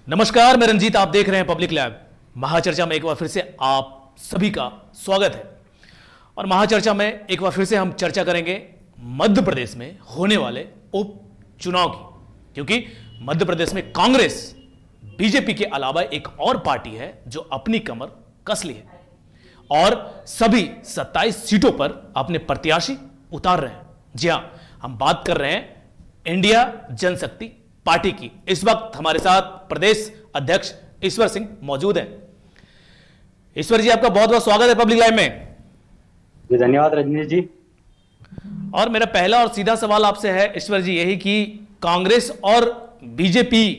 नमस्कार, मैं रंजीत। आप देख रहे हैं पब्लिक लैब। महाचर्चा में एक बार फिर से आप सभी का स्वागत है। और महाचर्चा में एक बार फिर से हम चर्चा करेंगे मध्य प्रदेश में होने वाले उपचुनाव की, क्योंकि मध्य प्रदेश में कांग्रेस बीजेपी के अलावा एक और पार्टी है जो अपनी कमर कस ली है और सभी 27 सीटों पर अपने प्रत्याशी उतार रहे हैं। जी हां, हम बात कर रहे हैं इंडिया जनशक्ति पार्टी की। इस वक्त हमारे साथ प्रदेश अध्यक्ष ईश्वर सिंह मौजूद हैं। ईश्वर जी, आपका बहुत बहुत स्वागत है पब्लिक लाइव में। जी धन्यवाद रजनीश जी। और मेरा पहला और सीधा सवाल आपसे है ईश्वर जी यही कि कांग्रेस और बीजेपी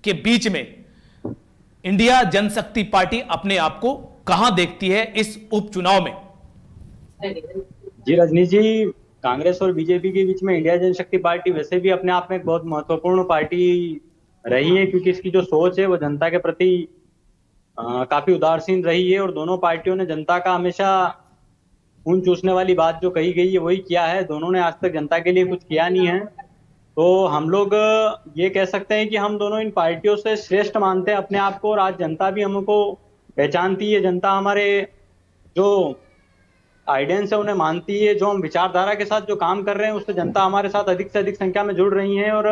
के बीच में इंडिया जनशक्ति पार्टी अपने आप को कहां देखती है इस उपचुनाव में? जी रजनीश जी, कांग्रेस और बीजेपी के बीच में इंडिया जनशक्ति पार्टी वैसे भी अपने आप में एक बहुत महत्वपूर्ण पार्टी रही है, क्योंकि इसकी जो सोच है वो जनता के प्रति काफी उदासीन रही है और दोनों पार्टियों ने जनता का हमेशा खून चूसने वाली बात जो कही गई है वही किया है। दोनों ने आज तक जनता के लिए कुछ किया नहीं है। तो हम लोग ये कह सकते हैं कि हम दोनों इन पार्टियों से श्रेष्ठ मानते हैं अपने आप को, और आज जनता भी हमको पहचानती है। जनता हमारे जो आइडियंस है उन्हें मानती है। जो हम विचारधारा के साथ जो काम कर रहे हैं उससे जनता हमारे साथ अधिक से अधिक संख्या में जुड़ रही है और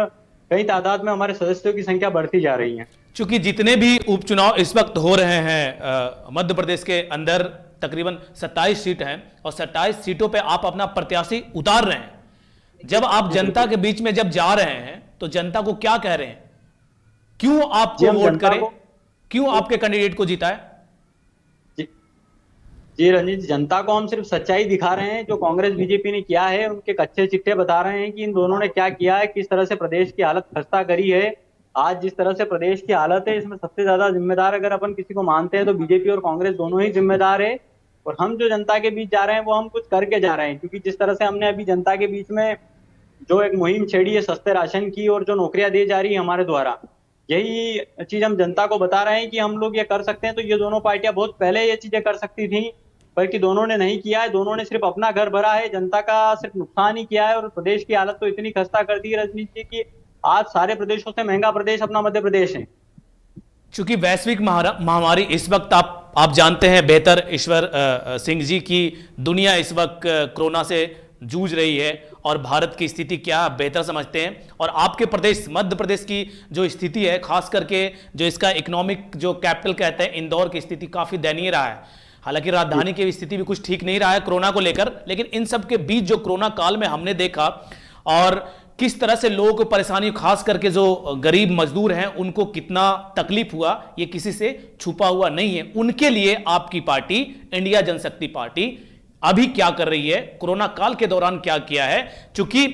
कई तादाद में हमारे सदस्यों की संख्या बढ़ती जा रही है। चूंकि जितने भी उपचुनाव इस वक्त हो रहे हैं मध्य प्रदेश के अंदर तकरीबन 27 सीट हैं और 27 सीटों पे आप अपना प्रत्याशी उतार रहे हैं। जब आप जनता के बीच में जब जा रहे हैं तो जनता को क्या कह रहे हैं? क्यों आपको वोट करें? क्यों आपके कैंडिडेट को जिताए? जी रंजीत, जनता को हम सिर्फ सच्चाई दिखा रहे हैं। जो कांग्रेस बीजेपी ने किया है उनके कच्चे चिट्ठे बता रहे हैं कि इन दोनों ने क्या किया है, किस तरह से प्रदेश की हालत खस्ता करी है। आज जिस तरह से प्रदेश की हालत है इसमें सबसे ज्यादा जिम्मेदार अगर अपन किसी को मानते हैं तो बीजेपी और कांग्रेस दोनों ही जिम्मेदार है। और हम जो जनता के बीच जा रहे हैं वो हम कुछ करके जा रहे हैं, क्योंकि जिस तरह से हमने अभी जनता के बीच में जो एक मुहिम छेड़ी है सस्ते राशन की और जो नौकरियां दी जा रही है हमारे द्वारा, यही चीज हम जनता को बता रहे हैं कि हम लोग ये कर सकते हैं। तो ये दोनों पार्टियां बहुत पहले ये चीजें कर सकती थी, बल्कि दोनों ने नहीं किया है। दोनों ने सिर्फ अपना घर भरा है, जनता का सिर्फ नुकसान ही किया है। और प्रदेश की हालत तो इतनी खस्ता कर दी है राजनीति की, आज सारे प्रदेशों से महंगा प्रदेश अपना मध्य प्रदेश है। चूंकि वैश्विक महामारी इस वक्त आप जानते हैं बेहतर ईश्वर सिंह जी की दुनिया इस वक्त कोरोना से जूझ रही है और भारत की स्थिति क्या बेहतर समझते हैं। और आपके प्रदेश मध्य प्रदेश की जो स्थिति है, खास करके जो इसका इकोनॉमिक जो कैपिटल कहते हैं इंदौर की स्थिति काफी दयनीय रहा है। हालांकि राजधानी की स्थिति भी कुछ ठीक नहीं रहा है कोरोना को लेकर, लेकिन इन सब के बीच जो कोरोना काल में हमने देखा और किस तरह से लोगों को परेशानी, खास करके जो गरीब मजदूर हैं उनको कितना तकलीफ हुआ, ये किसी से छुपा हुआ नहीं है। उनके लिए आपकी पार्टी इंडिया जनशक्ति पार्टी अभी क्या कर रही है, कोरोना काल के दौरान क्या किया है? चूंकि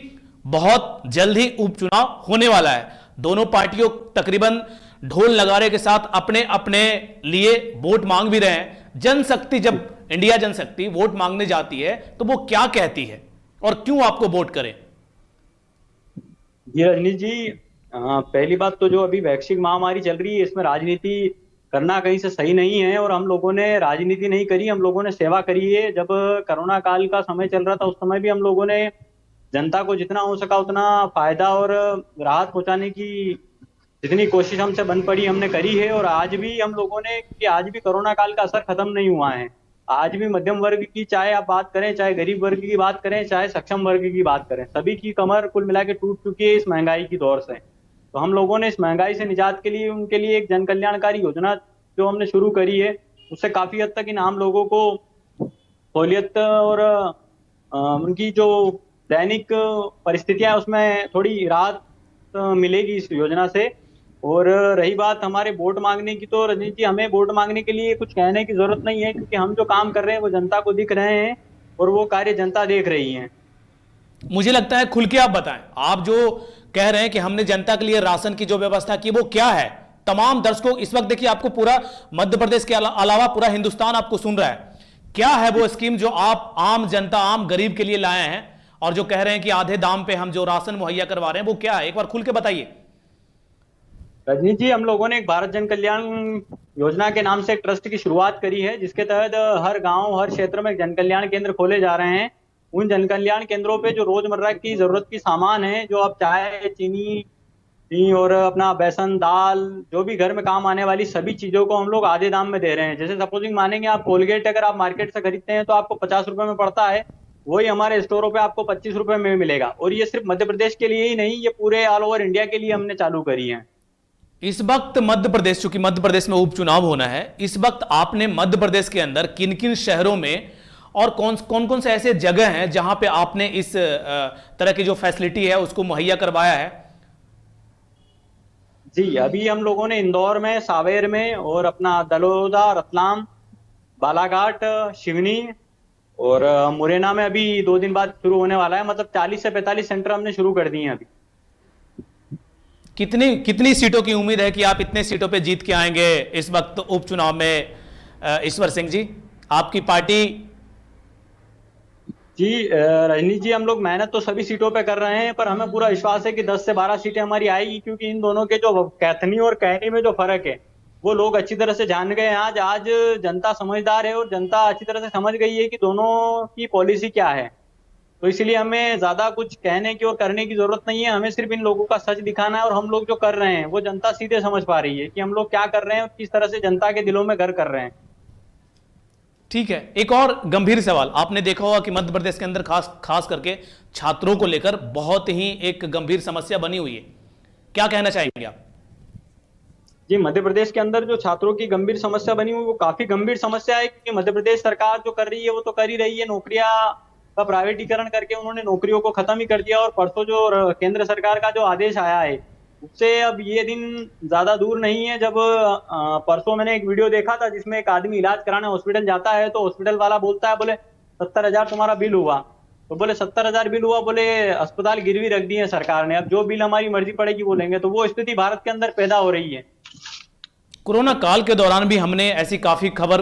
बहुत जल्द ही उपचुनाव होने वाला है, दोनों पार्टियों तकरीबन ढोल नगारे के साथ अपने अपने लिए वोट मांग भी रहे हैं। जनशक्ति जब इंडिया जनशक्ति वोट मांगने जाती है तो वो क्या कहती है और क्यों आपको वोट करें? जी रजनीश जी, पहली बात तो जो अभी वैश्विक महामारी चल रही है इसमें राजनीति करना कहीं से सही नहीं है। और हम लोगों ने राजनीति नहीं करी, हम लोगों ने सेवा करी है। जब कोरोना काल का समय चल रहा था उस समय भी हम लोगों ने जनता को जितना हो सका उतना फायदा और राहत पहुंचाने की जितनी कोशिश हमसे बन पड़ी हमने करी है। और आज भी हम लोगों ने, कि आज भी कोरोना काल का असर खत्म नहीं हुआ है। आज भी मध्यम वर्ग की, चाहे आप बात करें, चाहे गरीब वर्ग की बात करें, चाहे सक्षम वर्ग की बात करें, सभी की कमर कुल मिला के टूट चुकी है इस महंगाई की दौर से। तो हम लोगों ने इस महंगाई से निजात के लिए उनके लिए एक जन कल्याणकारी योजना जो हमने शुरू करी है उससे काफी हद तक इन आम लोगों को सहूलियत और उनकी जो दैनिक परिस्थितियां उसमें थोड़ी राहत मिलेगी इस योजना से। और रही बात हमारे वोट मांगने की, तो रजनीश जी हमें वोट मांगने के लिए कुछ कहने की जरूरत नहीं है, क्योंकि हम जो काम कर रहे हैं वो जनता को दिख रहे हैं और वो कार्य जनता देख रही है। मुझे लगता है खुल के आप बताएं, आप जो कह रहे हैं कि हमने जनता के लिए राशन की जो व्यवस्था की वो क्या है? तमाम दर्शकों इस वक्त देखिए, आपको पूरा मध्य प्रदेश के अलावा पूरा हिंदुस्तान आपको सुन रहा है। क्या है वो स्कीम जो आप आम जनता, आम गरीब के लिए लाए हैं और जो कह रहे हैं कि आधे दाम पे हम जो राशन मुहैया करवा रहे हैं वो क्या है? एक बार खुल के बताइए। रजनीश जी, हम लोगों ने एक भारत जन कल्याण योजना के नाम से एक ट्रस्ट की शुरुआत करी है, जिसके तहत हर गांव, हर क्षेत्र में जन कल्याण केंद्र खोले जा रहे हैं। उन जन कल्याण केंद्रों पे जो रोजमर्रा की जरूरत की सामान है, जो आप चाय, चीनी, नहीं, और अपना बेसन दाल जो भी घर में काम आने वाली सभी चीजों को हम लोग आधे दाम में दे रहे हैं। जैसे सपोजिंग मानेंगे, आप कोलगेट अगर आप मार्केट से खरीदते हैं तो आपको 50 रुपए में पड़ता है, वही हमारे स्टोरों पे आपको 25 रुपए में मिलेगा। और ये सिर्फ मध्य प्रदेश के लिए ही नहीं, ये पूरे ऑल ओवर इंडिया के लिए हमने चालू करी है। इस वक्त मध्य प्रदेश, चूंकि मध्य प्रदेश में उपचुनाव होना है, इस वक्त आपने मध्य प्रदेश के अंदर किन किन शहरों में और कौन कौन से ऐसे जगह हैं जहां पे आपने इस तरह की जो फैसिलिटी है उसको मुहैया करवाया है? जी, अभी हम लोगों ने इंदौर में, सावेर में, और अपना दलोदा, रतलाम, बालाघाट, शिवनी और मुरैना में अभी 2 दिन बाद शुरू होने वाला है। मतलब 40 से 45 सेंटर हमने शुरू कर दिए हैं अभी। कितनी कितनी सीटों की उम्मीद है कि आप इतने सीटों पे जीत के आएंगे इस वक्त उपचुनाव में? ईश्वर सिंह जी, आपकी पार्टी। जी रजनीश जी, हम लोग मेहनत तो सभी सीटों पे कर रहे हैं, पर हमें पूरा विश्वास है कि 10 से 12 सीटें हमारी आएगी, क्योंकि इन दोनों के जो कैथनी और कहनी में जो फर्क है वो लोग अच्छी तरह से जान गए हैं। आज आज जनता समझदार है और जनता अच्छी तरह से समझ गई है कि दोनों की पॉलिसी क्या है। तो इसलिए हमें ज्यादा कुछ कहने की और करने की जरूरत नहीं है, हमें सिर्फ इन लोगों का सच दिखाना है। और हम लोग जो कर रहे हैं वो जनता सीधे समझ पा रही है कि हम लोग क्या कर रहे हैं और किस तरह से जनता के दिलों में घर कर रहे हैं। ठीक है, एक और गंभीर सवाल। आपने देखा होगा कि मध्य प्रदेश के अंदर खास खास करके छात्रों को लेकर बहुत ही एक गंभीर समस्या बनी हुई है, क्या कहना चाहेंगे आप? जी, मध्य प्रदेश के अंदर जो छात्रों की गंभीर समस्या बनी हुई वो काफी गंभीर समस्या है, क्योंकि मध्य प्रदेश सरकार जो कर रही है वो तो कर ही रही है। नौकरियां का प्राइवेटीकरण करके उन्होंने नौकरियों को खत्म ही कर दिया। और परसों जो केंद्र सरकार का जो आदेश आया है उससे अब ये दिन ज्यादा दूर नहीं है जब परसों मैंने एक वीडियो देखा था जिसमें एक आदमी इलाज कराने हॉस्पिटल जाता है तो हॉस्पिटल वाला बोलता है, बोले 70,000 तुम्हारा बिल हुआ। तो बोले 70,000 बिल हुआ, बोले अस्पताल गिरवी रख दिए सरकार ने, अब जो बिल हमारी मर्जी पड़ेगी वो लेंगे। तो वो स्थिति भारत के अंदर पैदा हो रही है। कोरोना काल के दौरान भी हमने ऐसी काफी खबर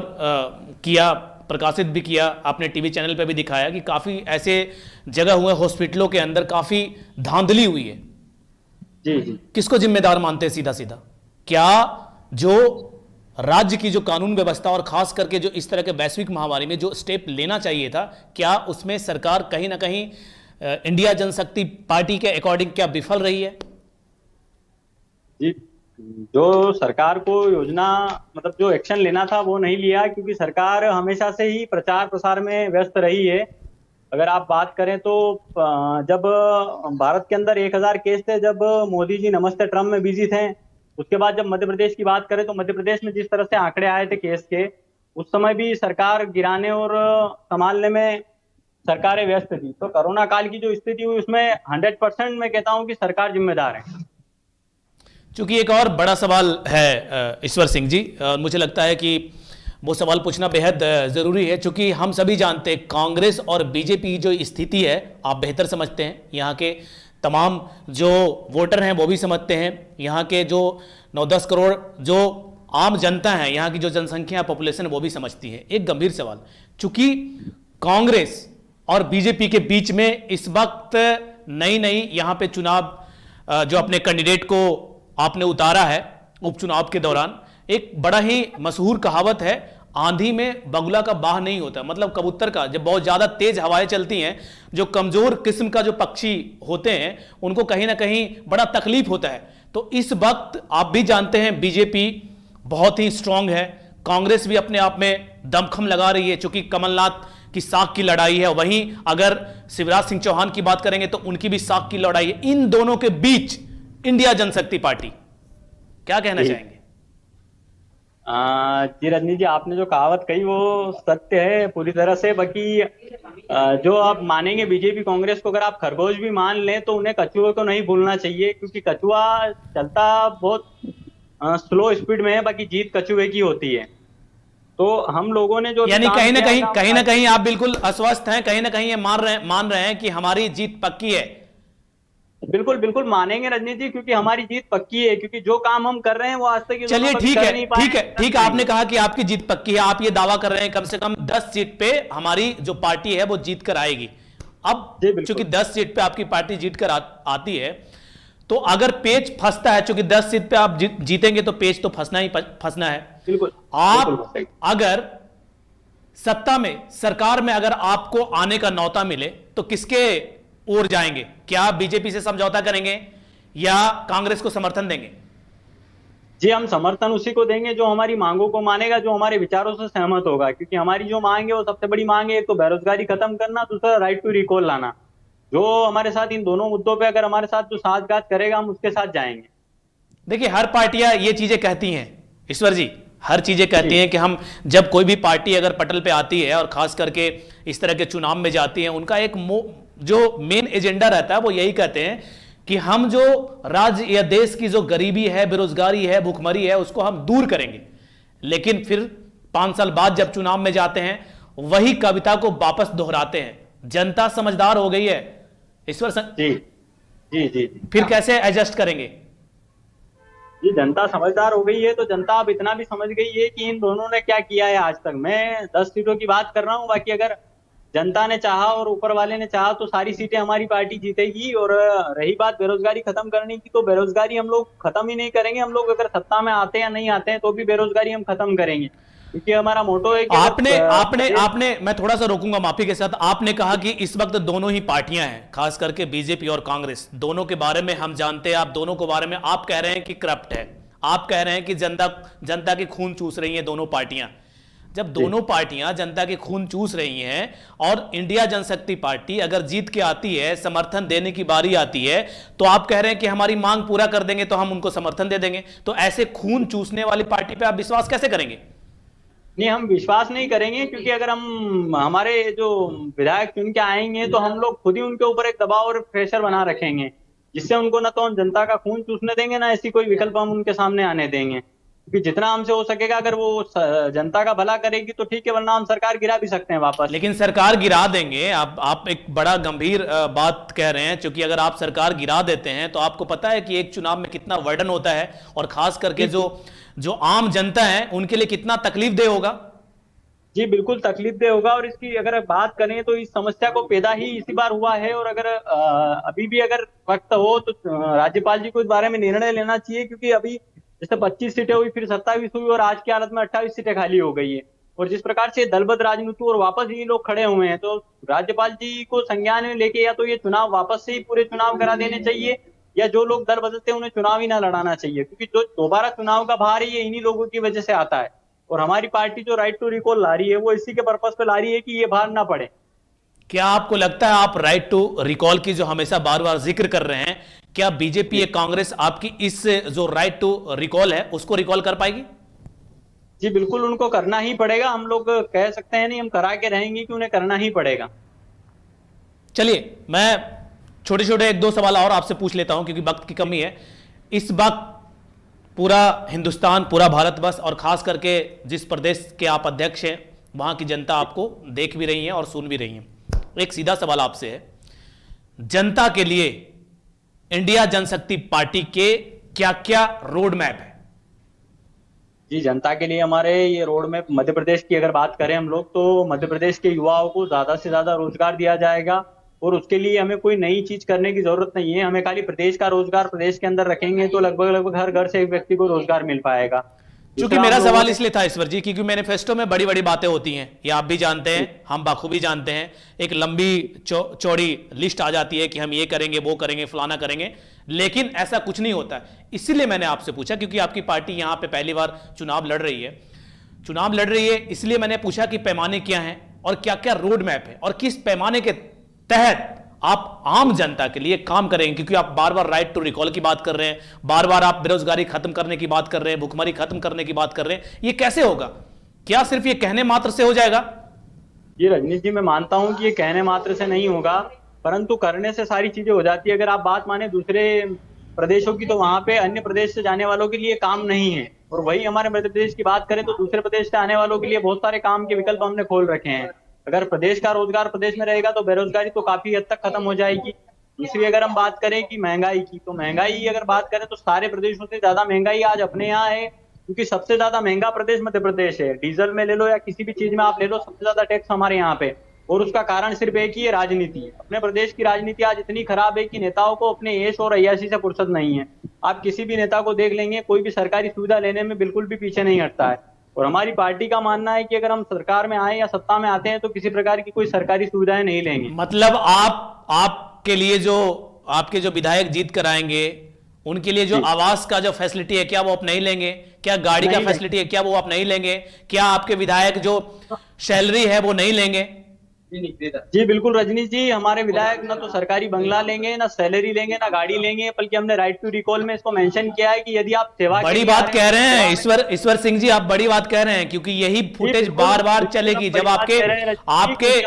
किया, प्रकाशित भी किया, आपने टीवी चैनल पे भी दिखाया कि काफी ऐसे जगह हुए हॉस्पिटलों के अंदर काफी धांधली हुई है। जी जी। किसको जिम्मेदार मानते हैं सीधा सीधा? क्या जो राज्य की जो कानून व्यवस्था और खास करके जो इस तरह के वैश्विक महामारी में जो स्टेप लेना चाहिए था, क्या उसमें सरकार कहीं ना कहीं इंडिया जनशक्ति पार्टी के अकॉर्डिंग क्या विफल रही है? जी, जो सरकार को योजना मतलब जो एक्शन लेना था वो नहीं लिया, क्योंकि सरकार हमेशा से ही प्रचार प्रसार में व्यस्त रही है। अगर आप बात करें तो जब भारत के अंदर 1,000 केस थे, जब मोदी जी नमस्ते ट्रम्प में बिजी थे, उसके बाद जब मध्य प्रदेश की बात करें तो मध्य प्रदेश में जिस तरह से आंकड़े आए थे केस के, उस समय भी सरकार गिराने और संभालने में सरकारें व्यस्त थी। तो कोरोना काल की जो स्थिति हुई उसमें 100% मैं कहता हूं कि सरकार जिम्मेदार है। चूंकि एक और बड़ा सवाल है ईश्वर सिंह जी, मुझे लगता है कि वो सवाल पूछना बेहद ज़रूरी है, चूंकि हम सभी जानते हैं कांग्रेस और बीजेपी जो स्थिति है आप बेहतर समझते हैं, यहाँ के तमाम जो वोटर हैं वो भी समझते हैं, यहाँ के जो 9-10 करोड़ जो आम जनता है, यहाँ की जो जनसंख्या पॉपुलेशन वो भी समझती है। एक गंभीर सवाल, चूंकि कांग्रेस और बीजेपी के बीच में इस वक्त नई नई यहाँ पे चुनाव जो अपने कैंडिडेट को आपने उतारा है उपचुनाव के दौरान, एक बड़ा ही मशहूर कहावत है, आंधी में बगुला का बाह नहीं होता। मतलब कबूतर का जब बहुत ज्यादा तेज हवाएं चलती हैं, जो कमजोर किस्म का जो पक्षी होते हैं उनको कहीं ना कहीं बड़ा तकलीफ होता है। तो इस वक्त आप भी जानते हैं बीजेपी बहुत ही स्ट्रांग है, कांग्रेस भी अपने आप में दमखम लगा रही है, चूंकि कमलनाथ की साख की लड़ाई है। वहीं अगर शिवराज सिंह चौहान की बात करेंगे तो उनकी भी साख की लड़ाई है। इन दोनों के बीच इंडिया जनशक्ति पार्टी, क्या कहना चाहेंगे? जी रजनी जी, आपने जो कहावत कही वो सत्य है पूरी तरह से। बाकी जो आप मानेंगे बीजेपी कांग्रेस को, अगर आप खरगोश भी मान लें तो उन्हें कछुए को नहीं भूलना चाहिए, क्योंकि कछुआ चलता बहुत स्लो स्पीड में है, बाकी जीत कछुए की होती है। तो हम लोगों ने जो यानी कहीं ना कहीं आप बिल्कुल अस्वस्थ हैं, कहीं ना कहीं ये मान रहे हैं कि हमारी जीत पक्की है। बिल्कुल बिल्कुल मानेंगे रजनी जी, क्योंकि हमारी जीत पक्की है, क्योंकि जो काम हम कर रहे हैं वो आज तक चलिए ठीक है, आपने कहा कि आपकी जीत पक्की है, आप ये दावा कर रहे हैं कम से कम 10 सीट पे हमारी जो पार्टी है वो जीत कर आएगी। अब चूंकि 10 सीट पे आपकी पार्टी जीत कर आती है, तो अगर पेच फंसता है, चूंकि 10 सीट पे आप जीतेंगे तो पेच तो फंसना है। बिल्कुल। आप अगर सत्ता में, सरकार में अगर आपको आने का न्योता मिले तो किसके ओर जाएंगे? क्या बीजेपी से समझौता करेंगे या कांग्रेस को समर्थन देंगे? जी, हम समर्थन उसी को देंगे जो हमारी मांगों को मानेगा, जो हमारे विचारों से सहमत होगा, क्योंकि हमारी जो मांग है वो सबसे बड़ी मांग है। एक तो बेरोजगारी खत्म करना, दूसरा राइट टू रिकॉल लाना। जो हमारे साथ इन दोनों मुद्दों पे अगर हमारे साथ जो साठगांठ करेगा, हम उसके साथ जाएंगे। देखिए, हर पार्टियां ये चीजें कहती हैं ईश्वर जी, हर चीजें कहती जी हैं कि हम, जब कोई भी पार्टी अगर पटल पे आती है और खास करके इस तरह के चुनाव में जाती है, उनका एक जो मेन एजेंडा रहता है वो यही कहते हैं कि हम जो राज्य या देश की जो गरीबी है, बेरोजगारी है, भूखमरी है, उसको हम दूर करेंगे। लेकिन फिर 5 साल बाद जब चुनाव में जाते हैं, वही कविता को वापस दोहराते हैं। जनता समझदार हो गई है ईश्वर जी जी जी जी। फिर कैसे एडजस्ट करेंगे? जी, जनता समझदार हो गई है तो जनता अब इतना भी समझ गई है कि इन दोनों ने क्या किया है आज तक। मैं 10 सीटों की बात कर रहा हूँ, बाकी अगर जनता ने चाहा और ऊपर वाले ने चाहा तो सारी सीटें हमारी पार्टी जीतेगी। और रही बात बेरोजगारी खत्म करने की, तो बेरोजगारी हम लोग खत्म ही नहीं करेंगे। हम लोग अगर सत्ता में आते हैं या नहीं आते हैं तो भी बेरोजगारी हम खत्म करेंगे, क्योंकि हमारा मोटो है कि आपने अगर आपने आपने मैं थोड़ा सा रोकूंगा माफी के साथ। आपने कहा कि इस वक्त दोनों ही पार्टियां हैं, खास करके बीजेपी और कांग्रेस, दोनों के बारे में हम जानते हैं। आप दोनों के बारे में आप कह रहे हैं कि करप्ट है, आप कह रहे हैं कि जनता जनता की खून चूस रही है दोनों पार्टियां। जब दोनों पार्टियां जनता के खून चूस रही हैं और इंडिया जनशक्ति पार्टी अगर जीत के आती है, समर्थन देने की बारी आती है, तो आप कह रहे हैं कि हमारी मांग पूरा कर देंगे तो हम उनको समर्थन दे देंगे। तो ऐसे खून चूसने वाली पार्टी पे आप विश्वास कैसे करेंगे? नहीं, हम विश्वास नहीं करेंगे, क्योंकि अगर हम हमारे जो विधायक चुन के आएंगे तो हम लोग खुद ही उनके ऊपर एक दबाव और प्रेशर बना रखेंगे, जिससे उनको ना तो हम जनता का खून चूसने देंगे, ना ऐसी कोई विकल्प हम उनके सामने आने देंगे। क्योंकि जितना हमसे हो सकेगा, अगर वो जनता का भला करेगी तो ठीक है, वरना हम सरकार गिरा भी सकते हैं वापस। लेकिन सरकार गिरा देंगे, आप एक बड़ा गंभीर बात कह रहे हैं, क्योंकि अगर आप सरकार गिरा देते हैं तो आपको पता है कि एक चुनाव में कितना वर्डन होता है, और खास करके जो जो आम जनता है उनके लिए कितना तकलीफ दे होगा। जी बिल्कुल तकलीफ दे होगा। और इसकी अगर बात करें तो इस समस्या को पैदा ही इसी बार हुआ है। और अगर अभी भी अगर वक्त हो तो राज्यपाल जी को इस बारे में निर्णय लेना चाहिए, क्योंकि अभी जैसे 25 सीटें हुई, फिर 27 हुई, और आज की हालत में 28 सीटें खाली हो गई है। और जिस प्रकार से दलबद्ध राजनीति और वापस ये लोग खड़े हुए हैं, तो राज्यपाल जी को संज्ञान में लेके या तो ये चुनाव वापस से ही पूरे चुनाव करा देने चाहिए, या जो लोग दल बदलते हैं उन्हें चुनाव ही ना लड़ाना चाहिए, क्योंकि जो दोबारा चुनाव का भार है ये इन्हीं लोगों की वजह से आता है। और हमारी पार्टी जो राइट टू रिकॉल ला रही है वो इसी के पर्पस पे ला रही है कि ये भार ना पड़े। क्या आपको लगता है, आप राइट टू रिकॉल की जो हमेशा बार बार जिक्र कर रहे हैं, क्या बीजेपी या कांग्रेस आपकी इस जो राइट टू रिकॉल है उसको रिकॉल कर पाएगी? जी बिल्कुल, उनको करना ही पड़ेगा। हम लोग कह सकते हैं नहीं, हम करा के रहेंगे कि उन्हें करना ही पड़ेगा। चलिए, मैं छोटे छोटे 1-2 सवाल और आपसे पूछ लेता हूं, क्योंकि वक्त की कमी है। इस वक्त पूरा हिंदुस्तान, पूरा भारतवर्ष, और खास करके जिस प्रदेश के आप अध्यक्ष हैं, वहां की जनता आपको देख भी रही है और सुन भी रही है। एक सीधा सवाल आपसे है, जनता के लिए इंडिया जनशक्ति पार्टी के क्या क्या रोड मैप है? जी, जनता के लिए हमारे ये रोड मैप, मध्य प्रदेश की अगर बात करें हम लोग, तो मध्य प्रदेश के युवाओं को ज्यादा से ज्यादा रोजगार दिया जाएगा। और उसके लिए हमें कोई नई चीज करने की जरूरत नहीं है। हमें खाली प्रदेश का रोजगार प्रदेश के अंदर रखेंगे तो लगभग लगभग हर घर से एक व्यक्ति को रोजगार मिल पाएगा। क्योंकि दूसरा, मेरा हम लोगों सवाल ने इसलिए था ईश्वर जी, क्योंकि मैनिफेस्टो में बड़ी बड़ी बातें होती हैं, ये आप भी जानते हैं, हम बखूबी जानते हैं। एक लंबी चौड़ी लिस्ट आ जाती है कि हम ये करेंगे, वो करेंगे, फलाना करेंगे, लेकिन ऐसा कुछ नहीं होता है। इसीलिए मैंने आपसे पूछा, क्योंकि आपकी पार्टी यहां पे पहली बार चुनाव लड़ रही है, इसलिए मैंने पूछा कि पैमाने क्या हैं और क्या क्या रोड मैप है, और किस पैमाने के तहत आप आम जनता के लिए काम करेंगे। क्योंकि आप बार बार राइट टू रिकॉल की बात कर रहे हैं, बार बार आप बेरोजगारी खत्म करने की बात कर रहे हैं, भुखमरी खत्म करने की बात कर रहे हैं, ये कैसे होगा? क्या सिर्फ ये कहने मात्र से हो जाएगा? ये रजनीश जी, मैं मानता हूं कि ये कहने मात्र से नहीं होगा, परंतु करने से सारी चीजें हो जाती है। अगर आप बात माने दूसरे प्रदेशों की, तो वहां पे अन्य प्रदेश से जाने वालों के लिए काम नहीं है। और वही हमारे मध्य प्रदेश की बात करें तो दूसरे प्रदेश से आने वालों के लिए बहुत सारे काम के विकल्प हमने खोल रखे हैं। अगर प्रदेश का रोजगार प्रदेश में रहेगा तो बेरोजगारी तो काफी हद तक खत्म हो जाएगी। दूसरी अगर हम बात करें कि महंगाई की, तो महंगाई अगर बात करें तो सारे प्रदेशों से ज्यादा महंगाई आज अपने यहाँ है, क्योंकि सबसे ज्यादा महंगा प्रदेश मध्य प्रदेश है। डीजल में ले लो या किसी भी चीज में आप ले लो, सबसे ज्यादा टैक्स हमारे यहाँ पे। और उसका कारण सिर्फ एक ही है, राजनीति। अपने प्रदेश की राजनीति आज इतनी खराब है कि नेताओं को अपने ऐश और अय्याशी से फुर्सत नहीं है। आप किसी भी नेता को देख लेंगे, कोई भी सरकारी सुविधा लेने में बिल्कुल भी पीछे नहीं हटता है। और हमारी पार्टी का मानना है कि अगर हम सरकार में आए या सत्ता में आते हैं तो किसी प्रकार की कोई सरकारी सुविधाएं नहीं लेंगे। मतलब आपके लिए जो आपके जो विधायक जीत कर आएंगे, उनके लिए जो जी आवास का जो फैसिलिटी है क्या वो आप नहीं लेंगे? क्या गाड़ी का नहीं नहीं फैसिलिटी है क्या वो आप नहीं लेंगे? क्या आपके विधायक जो सैलरी है वो नहीं लेंगे? जी बिल्कुल रजनीश जी, हमारे विधायक ना तो सरकारी बंगला लेंगे, ना सैलरी लेंगे, ना गाड़ी लेंगे, बल्कि हमने राइट टू रिकॉल में इसको मेंशन किया है कि यदि आप सेवा के बड़ी लिए आ बात रहे कह हैं रहे तो हैं सेवा में। ईश्वर ईश्वर सिंह जी, आप बड़ी बात कह रहे हैं, क्योंकि यही जी फुटेज बिल्कुल बार बार बिल्कुल, हम चलेगी बड़ी जब बात आपके कह रहे हैं रजनीश जी, आपके क्योंकि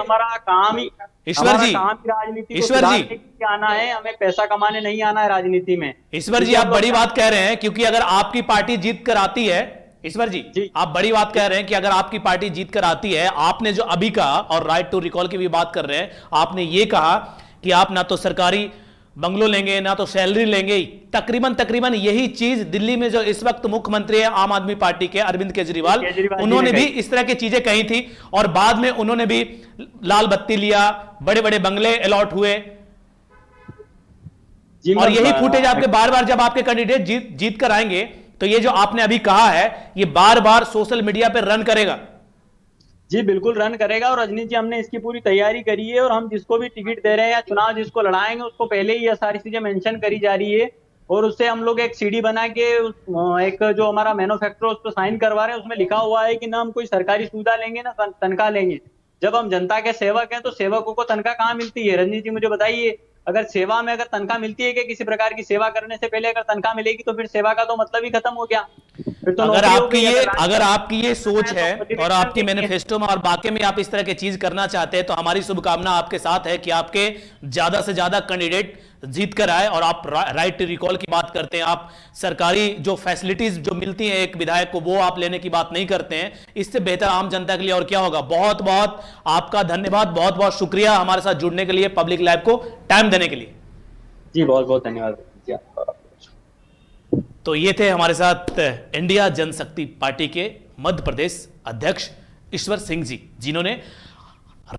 ईश्वर हमारा जी, काम ही राजनीति को ईश्वर जी, सुधारने के लिए आना है, हमें पैसा कमाने नहीं आना है राजनीति में। ईश्वर जी, क्योंकि आप हम लोग बड़ी बात कह रहे हैं, क्योंकि अगर आपकी पार्टी जीत कर आती है, ईश्वर जी, जी आप बड़ी बात जी कह रहे हैं कि अगर आपकी पार्टी जीत कर आती है, आपने जो अभी कहा और राइट टू रिकॉल की भी बात कर रहे हैं, आपने ये कहा कि आप ना तो सरकारी बंगलो लेंगे ना तो सैलरी लेंगे। तकरीबन तकरीबन यही चीज दिल्ली में जो इस वक्त मुख्यमंत्री है आम आदमी पार्टी के अरविंद केजरीवाल, केजरीवाल जी ने उन्होंने भी कही। इस तरह की चीजें कही थी और बाद में उन्होंने भी लाल बत्ती लिया, बड़े बड़े बंगले अलॉट हुए। जी और मैं यही फुटेज आपके बार बार जब आपके कैंडिडेट जीत कर आएंगे तो ये जो आपने अभी कहा है ये बार बार सोशल मीडिया पर रन करेगा। जी बिल्कुल रन करेगा, और रजनीश जी हमने इसकी पूरी तैयारी करी है, और हम जिसको भी टिकट दे रहे हैं या चुनाव जिसको लड़ाएंगे उसको पहले ही ये सारी चीजें मेंशन करी जा रही है, और उससे हम लोग एक सीडी बना के एक जो हमारा मैन्युफैक्चरर उस पर साइन करवा रहे हैं, उसमें लिखा हुआ है कि ना हम कोई सरकारी सुविधा लेंगे ना तनख्वाह लेंगे। जब हम जनता के सेवक हैं तो सेवकों को तनख्वाह कहाँ मिलती है रजनीश जी, मुझे बताइए। अगर सेवा में अगर तनख्वाह मिलती है कि किसी प्रकार की सेवा करने से पहले अगर तनख्वाह मिलेगी तो फिर सेवा का तो मतलब ही खत्म हो गया, फिर तो अगर नौकरी हो आपकी गई। ये अगर अगर राजनीति आपकी ये सोच है तो है और मोटिवेशन आपकी देनी है। मैनिफेस्टो में और बाकी में आप इस तरह की चीज करना चाहते हैं तो हमारी शुभकामना आपके साथ है कि आपके ज्यादा से ज्यादा कैंडिडेट जीत कर आए। और आप राइट टू रिकॉल की बात करते हैं, आप सरकारी जो फैसिलिटीज जो मिलती हैं एक विधायक को वो आप लेने की बात नहीं करते हैं। इससे बेहतर आम जनता के लिए और क्या होगा। बहुत बहुत आपका धन्यवाद, बहुत बहुत शुक्रिया हमारे साथ जुड़ने के लिए, पब्लिक लाइव को टाइम देने के लिए। जी बहुत बहुत धन्यवाद जी आपका। तो ये थे हमारे साथ इंडिया जनशक्ति पार्टी के मध्य प्रदेश अध्यक्ष ईश्वर सिंह जी, जिन्होंने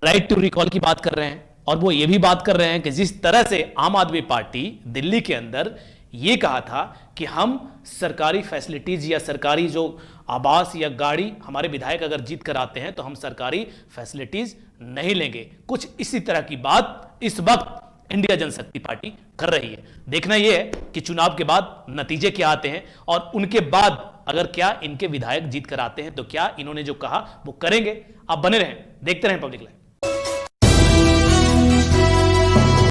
राइट टू रिकॉल की बात कर रहे हैं और वो ये भी बात कर रहे हैं कि जिस तरह से आम आदमी पार्टी दिल्ली के अंदर ये कहा था कि हम सरकारी फैसिलिटीज या सरकारी जो आवास या गाड़ी हमारे विधायक अगर जीत कर आते हैं तो हम सरकारी फैसिलिटीज नहीं लेंगे, कुछ इसी तरह की बात इस वक्त इंडिया जनशक्ति पार्टी कर रही है। देखना यह है कि चुनाव के बाद नतीजे क्या आते हैं और उनके बाद अगर क्या इनके विधायक जीत कर आते हैं तो क्या इन्होंने जो कहा वो करेंगे। आप बने रहें, देखते रहें पब्लिक लाइव।